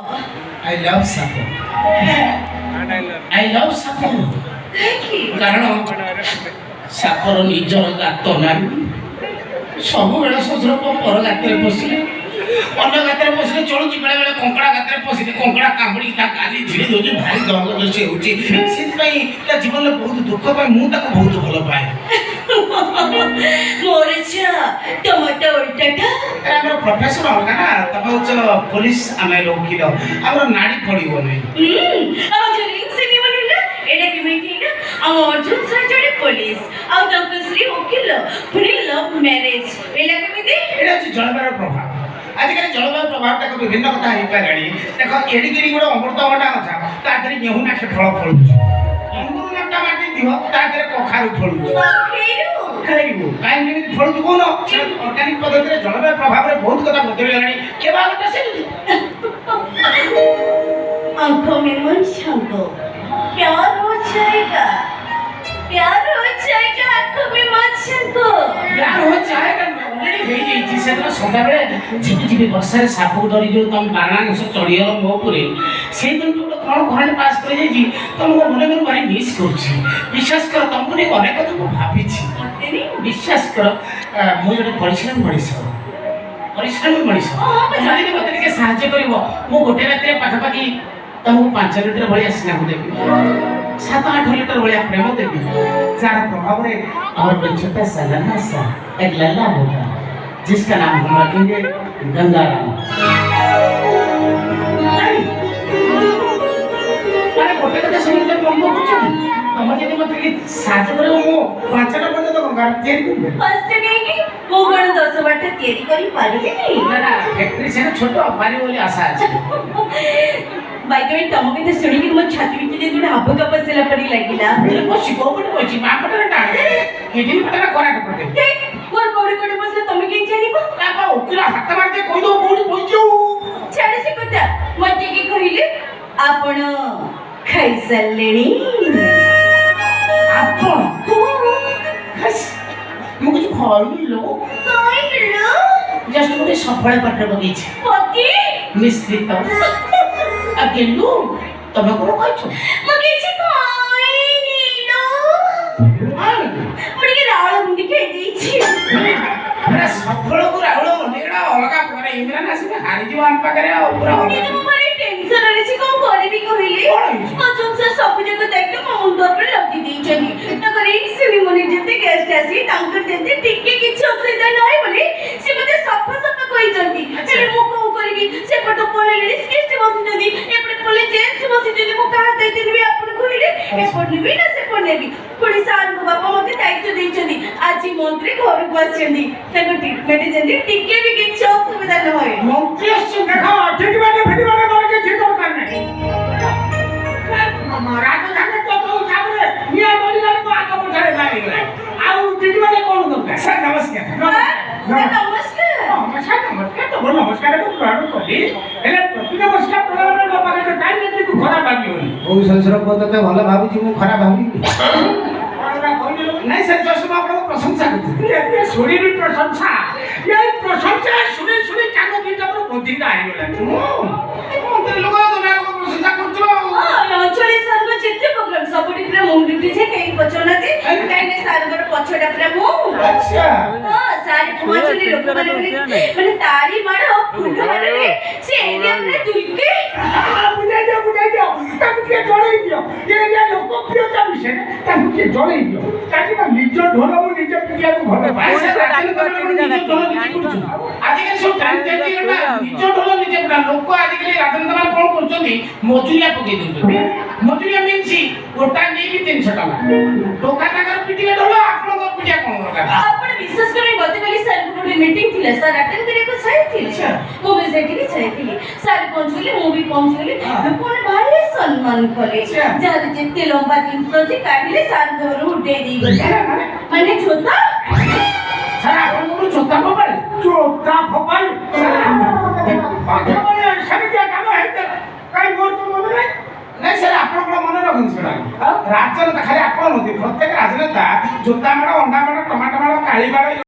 I love Sapo. I love Sapo. କାରଣ ସାପର ନିଜର ଗାତ ନାହିଁ। ସବୁବେଳେ ଶ୍ୱଶୁର ପର ଗାତରେ ପଶିଲେ ଅନ୍ୟ ଗାତରେ ପଶିଲେ ଚଳୁଛି, ବେଳେବେଳେ କଙ୍କଡ଼ା ଗାତରେ ପଶିଲେ କଙ୍କଡ଼ା କାମୁଡ଼ିକି ତା ଗାଲି ଝିଡ଼ି ଦେଉଛି, ଭାରି ଦରଦ ସେ ହେଉଛି। ସେଥିପାଇଁ ତା ଜୀବନରେ ବହୁତ ଦୁଃଖ ପାଏ, ମୁଁ ତାକୁ ବହୁତ ଭଲ ପାଏ। ଆମର ପ୍ରଫେସନ ଅଲଗା ନା, ତମେ ହଉଛ ପୋଲିସ, ଆମେ ଓକିଲ, ଆମର ନାଡ଼ି ପଡ଼ିବନି। अर्जुन सर जड़े पुलिस आउ तंक श्री वकील पुनी लव मैरिज एला केमिति एटा अछि जलवायु प्रभाव। आजिकल जलवायु प्रभाव तक विभिन्न कथा हेइ पाराणी। देखो एडी केडी गोडो अमृतभंडा गछा ता देरी गेहुना के फळ फळुछ, अंगुर नाटा माटी दिहो ता देरी कखारु फळुछ, खाइबो काई केमिति फळुछ कोन ऑर्गेनिक पद्धति रे जलवायु प्रभाव रे बहुत कथा बदली गलानी। केबा गटा से आंखों में मन छंगो प्यार हो जाएगा, प्यार हो जाएगा, आंखों में मत छंगो प्यार हो जाएगा। ऑलरेडी हे जेछि से तो सदा बेले झिपि झिपि वर्षा रे सापु डरी जो तुम बाणांश चढ़ियल मो पुरे से दिन तो कोन घरे पास कर जेछि तुमको मने मन भारी मिस करछि। विश्वास कर तुमको ने अनेक कथा को भाबी छी, विश्वास कर मु जने परिश्रम मଣିଷ ଯଦି ମତେ ଟିକେ ସାହାଯ୍ୟ କରିବ, ମୁଁ ଗୋଟେ ରାତିରେ ପାଖାପାଖି तुमको 5 लीटर भलिया स्नेह देवी, 7-8 लीटर भलिया प्रेम देवी, जार प्रभाव रे और छोटा सा लल्ला सा एक लल्ला होगा जिसका नाम हम रखेंगे गंगाराम। अरे गोटे कथा सुनिते मन को कुछ तुम जदी मत के साथ करे मो 5टा बंद तो गंगाराम तैयारी कर फर्स्ट नहीं वो गण 10 बाटे तैयारी करी पारिबे नहीं ना फैक्ट्री से छोटो पारी बोली आशा अछि। बाय द वे तम के सुनी कि मो छाती बिच जे दुडा हब का पसला पड़ी लागिला मेरे को सिको पड़े होची मा पड़े ना केडी पड़े ना कोरा पड़े मोर कोडी कोडी पसला तम के जानिबो बाबा उकिला हाथ मारते कोइ दो कोडी पहुंचो छाड़े से कथा मते के कहिले आपण खाई सल्लेनी आपण खस मु कुछ खाई लो जस्ट मुझे सफल पत्र बगीच पति मिश्रित अकेलू तमे कोन कहछो मगे छी खाई नीलो मुड़ी रावळ मुंडी के देछि अरे सफल को रावळ मुंडीडा अलगा करे इमरान आसी हारि जीव हम पाकरे आ पूरा मुड़ी तो मारे टेंशन रे छी कोन करबी कहिले अजुन से सब जगह दायित्व मो मुंड पर लगी देछनी तकर एक सेवी मने जते गेस्ट आसी तांकर जते टिके किछ असुविधा नाही बोली से मते सफा सफा कहि जंती हेले मो को करबी से पटो पळे रिस्क बसी जदी एपडे पळे जेंस बसी जदी मो कहा दैते निबी आपन कहिले एपड निबी ना से पड नेबी पुडी सार को बापा मते दायित्व देछनी आज मंत्री घर को आछनी तको ट्रीटमेंट जदी टिके भी किछ असुविधा न होय मंत्री असु देखो ठीक बाटे फेटी बाटे मारे के ठीक दरकार नाही राज जाने तो साबरे मिया बोली लाने को आगे पछाड़े गाड़ी गला आउ ठीक बाटे कोन दरकार। सर नमस्कार नमस्कार नमस्कार तो बोल नमस्कार को प्राण कोली हेले प्रति नमस्कार प्रणाम रे बापा के टाइम ने तू खराब भाबियोनी ओ संसर को तते भला भाबी मु खराब भाबी नहीं सर जसमा आपन प्रशंसा करथि एते शरीर प्रशंसा ये प्रशंसा सुनी सुनी कानो दिटा पर बुद्धि ना आइ गेला मंत्री लोग तो ना लोग प्रशंसा करथलो अंचली सर को चित्ते प्रोग्राम सपोर्ट पूरा मुंडी जे कहीं पचोनाती काइने सर को पछोडा पूरा मु अच्छा हां सारे पहुंचली लोक माने ताली मारो फुल मारे से एरिया रे दुलके बुझाई दियो ताकि के जोड़े दियो ये एरिया लोकप्रियता विषय ताकि के जोड़े दियो ताकि ना निज ढोल मु निज पिया को भले भाई से निज ढोल आजिकल सब टाइम चेंज करना निज ढोल निज पुरा लोक आजिकल राजन मान कोन करछोनी मजुरिया पके दियो मजुरिया मीन्स गोटा नै भी 300 टका टोका टाका पिटिले ढोल आपन को पिटिया कोन दरकार आपण विश्वास करे गतकाली सर को मीटिंग थिले सर अटेंड करे को चाहिए मु बेसिकली चाहिए सर पहुंचली मु भी पहुंचली लोकने भारी सम्मान करे जद जेते लंबा दिन से काढले सर घर उठे दी गले माने जोता सर आपन को जोता फोपाल माने सर क्या काम है काई मोर तो मन नहीं सर आपन को मन रखन छडा राजन खाली आपन नथि प्रत्येक राजनेता जोता माडो अंडा माडो टमाटो माडो काली माडो